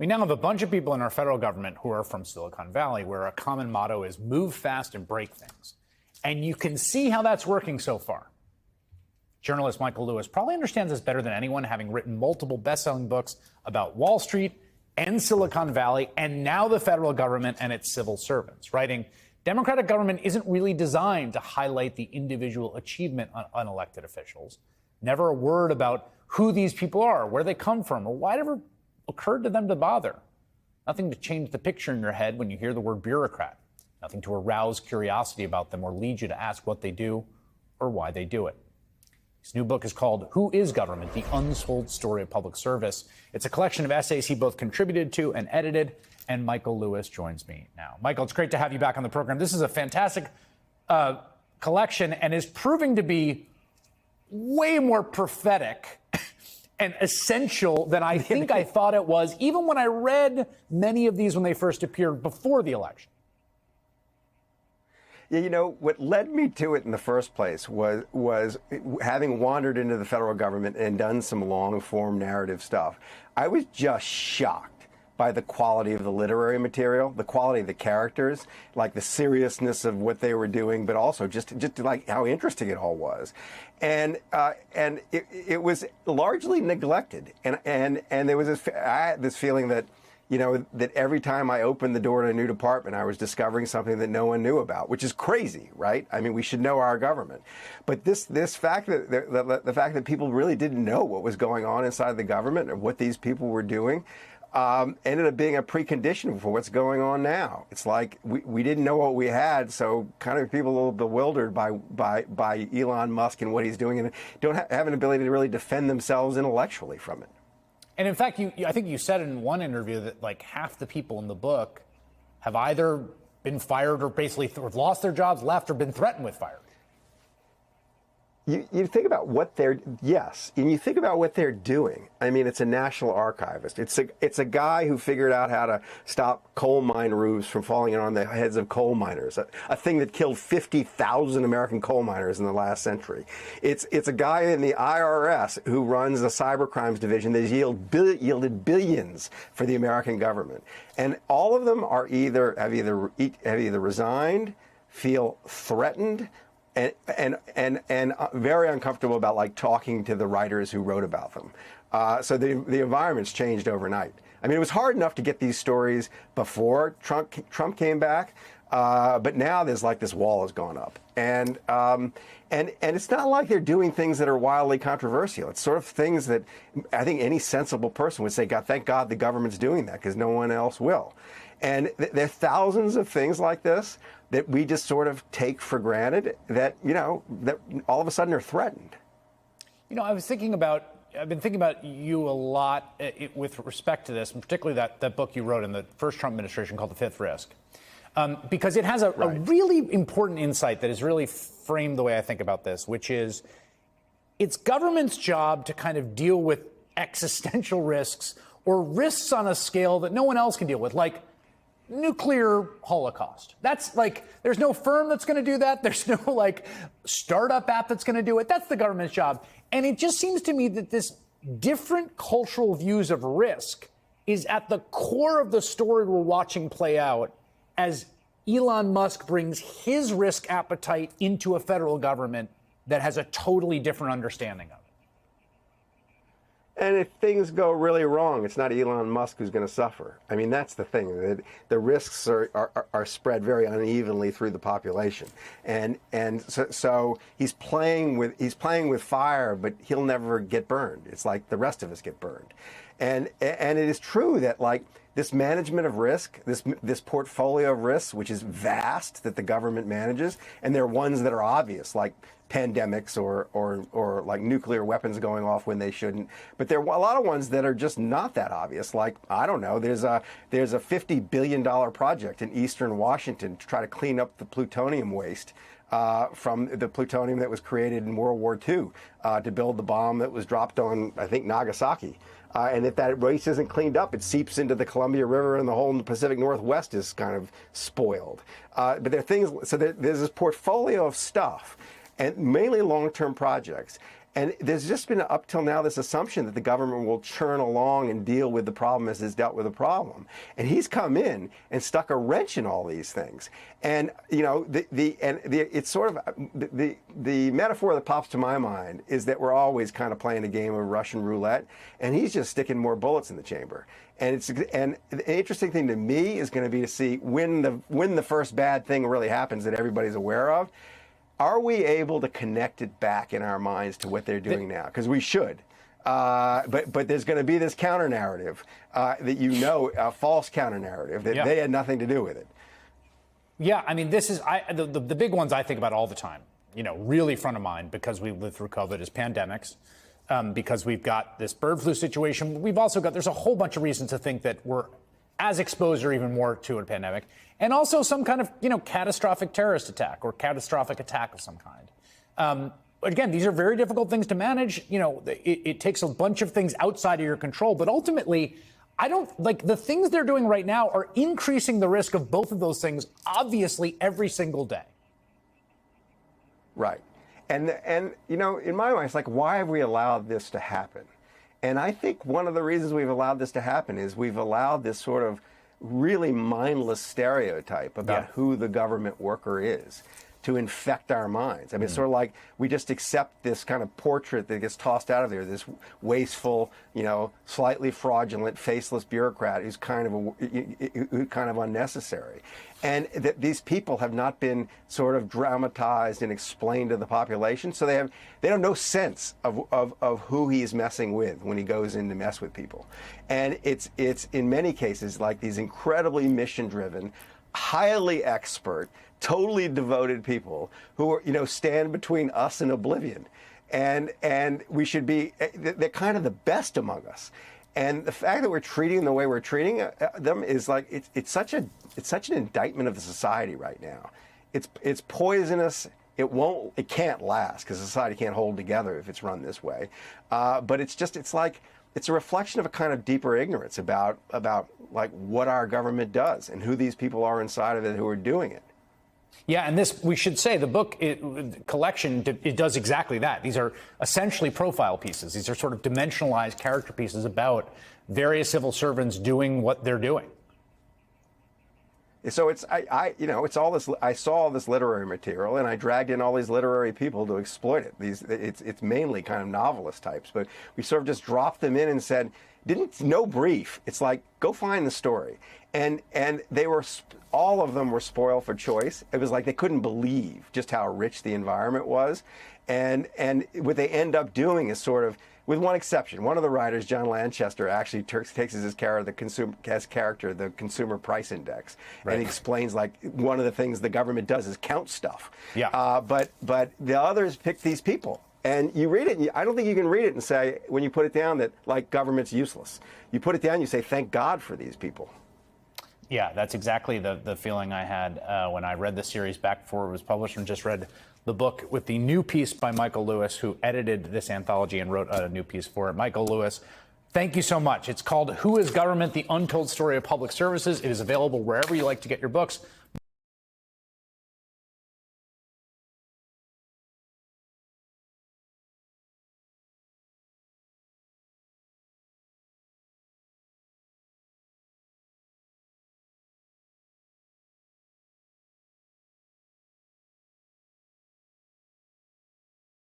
We now have a bunch of people in our federal government who are from Silicon Valley, where a common motto is move fast and break things. And you can see how that's working so far. Journalist Michael Lewis probably understands this better than anyone, having written multiple best-selling books about Wall Street and Silicon Valley, and now the federal government and its civil servants, writing, Democratic government isn't really designed to highlight the individual achievement on unelected officials. Never a word about who these people are, where they come from, or why it ever occurred to them to bother. Nothing to change the picture in your head when you hear the word bureaucrat. Nothing to arouse curiosity about them or lead you to ask what they do or why they do it. His new book is called Who is Government? The Untold Story of Public Service. It's a collection of essays he both contributed to and edited, and Michael Lewis joins me now. Michael, it's great to have you back on the program. This is a fantastic collection and is proving to be way more prophetic and essential than I think I thought it was, even when I read many of these when they first appeared before the election. Yeah, you know, what led me to it in the first place was having wandered into the federal government and done some long-form narrative stuff. I was just shocked by the quality of the literary material, the quality of the characters, like the seriousness of what they were doing, but also just like how interesting it all was. And it was largely neglected. And there was this feeling that, you know, that every time I opened the door to a new department, I was discovering something that no one knew about, which is crazy, right? I mean, we should know our government. But this fact that the fact that people really didn't know what was going on inside the government and what these people were doing, ended up being a precondition for what's going on now. It's like we didn't know what we had, so kind of people a little bewildered by Elon Musk and what he's doing, and don't have an ability to really defend themselves intellectually from it. And in fact, I think you said in one interview that like half the people in the book have either been fired or basically lost their jobs, left, or been threatened with firing. You think about what they're, yes, and you think about what they're doing. I mean, it's a national archivist. It's a guy who figured out how to stop coal mine roofs from falling on the heads of coal miners, a thing that killed 50,000 American coal miners in the last century. It's a guy in the IRS who runs the cybercrimes division that yielded billions for the American government. And all of them are have either resigned, feel threatened, and very uncomfortable about like talking to the writers who wrote about them. So the environment's changed overnight. I mean, it was hard enough to get these stories before Trump came back, but now there's like this wall has gone up, and it's not like they're doing things that are wildly controversial. It's sort of things that I think any sensible person would say, God, thank God the government's doing that because no one else will. And there are thousands of things like this that we just sort of take for granted that, you know, that all of a sudden are threatened. You know, I've been thinking about you a lot with respect to this, and particularly that book you wrote in the first Trump administration called The Fifth Risk, because it has a really important insight that has really framed the way I think about this, which is it's government's job to kind of deal with existential risks or risks on a scale that no one else can deal with, like nuclear holocaust. That's like, there's no firm that's going to do that. There's no like startup app that's going to do it. That's the government's job. And it just seems to me that this different cultural views of risk is at the core of the story we're watching play out as Elon Musk brings his risk appetite into a federal government that has a totally different understanding of it. And if things go really wrong, it's not Elon Musk who's going to suffer. I mean, that's the thing. That the risks are spread very unevenly through the population, and so he's playing with fire, but he'll never get burned. It's like the rest of us get burned, and it is true that like this management of risk, this portfolio of risks, which is vast, that the government manages, and there are ones that are obvious, like pandemics or like nuclear weapons going off when they shouldn't. But there are a lot of ones that are just not that obvious. Like, I don't know, there's a $50 billion project in eastern Washington to try to clean up the plutonium waste from the plutonium that was created in World War II to build the bomb that was dropped on, I think, Nagasaki. And if that waste isn't cleaned up, it seeps into the Columbia River, and the whole Pacific Northwest is kind of spoiled. But there are things, so there's this portfolio of stuff, and mainly long-term projects. And there's just been, up till now, this assumption that the government will churn along and deal with the problem as it's dealt with the problem. And he's come in and stuck a wrench in all these things. And, you know, it's sort of the metaphor that pops to my mind is that we're always kind of playing a game of Russian roulette, and he's just sticking more bullets in the chamber. And the interesting thing to me is going to be to see when the first bad thing really happens that everybody's aware of. Are we able to connect it back in our minds to what they're doing now? Because we should. But there's going to be this counter narrative that a false counter narrative that they had nothing to do with it. Yeah, I mean, this is the big ones I think about all the time. You know, really front of mind because we lived through COVID is pandemics. Because we've got this bird flu situation. We've also got, there's a whole bunch of reasons to think that we're as exposed or even more to a pandemic. And also some kind of, catastrophic terrorist attack or catastrophic attack of some kind. Again, these are very difficult things to manage. It takes a bunch of things outside of your control. But ultimately, the things they're doing right now are increasing the risk of both of those things, obviously, every single day. Right. And in my mind, it's like, why have we allowed this to happen? And I think one of the reasons we've allowed this to happen is we've allowed this sort of really mindless stereotype about who the government worker is to infect our minds. I mean, it's sort of like we just accept this kind of portrait that gets tossed out of there, this wasteful, slightly fraudulent, faceless bureaucrat who's kind of unnecessary. And that these people have not been sort of dramatized and explained to the population, so they have no sense of who he's messing with when he goes in to mess with people. And it's in many cases like these incredibly mission-driven, highly expert, totally devoted people who are, stand between us and oblivion. And we should be, they're kind of the best among us. And the fact that we're treating them the way we're treating them is like, it's such an indictment of the society right now. It's poisonous. It can't last because society can't hold together if it's run this way. But it's a reflection of a kind of deeper ignorance about like what our government does and who these people are inside of it who are doing it. Yeah, and this, we should say, the book collection, it does exactly that. These are essentially profile pieces. These are sort of dimensionalized character pieces about various civil servants doing what they're doing. So it's all this. I saw all this literary material, and I dragged in all these literary people to exploit it. It's mainly kind of novelist types, but we sort of just dropped them in and said, no brief. It's like, go find the story, and they were all of them were spoiled for choice. It was like they couldn't believe just how rich the environment was, and what they end up doing is sort of, with one exception, one of the writers, John Lanchester, actually takes as his character the consumer price index, right. And he explains like one of the things the government does is count stuff. Yeah. But the others pick these people, and you read it. And I don't think you can read it and say, when you put it down, that like government's useless. You put it down, you say, thank God for these people. Yeah, that's exactly the feeling I had when I read the series back before it was published, and just read the book with the new piece by Michael Lewis, who edited this anthology and wrote a new piece for it. Michael Lewis, thank you so much. It's called Who is Government? The Untold Story of Public Services. It is available wherever you like to get your books.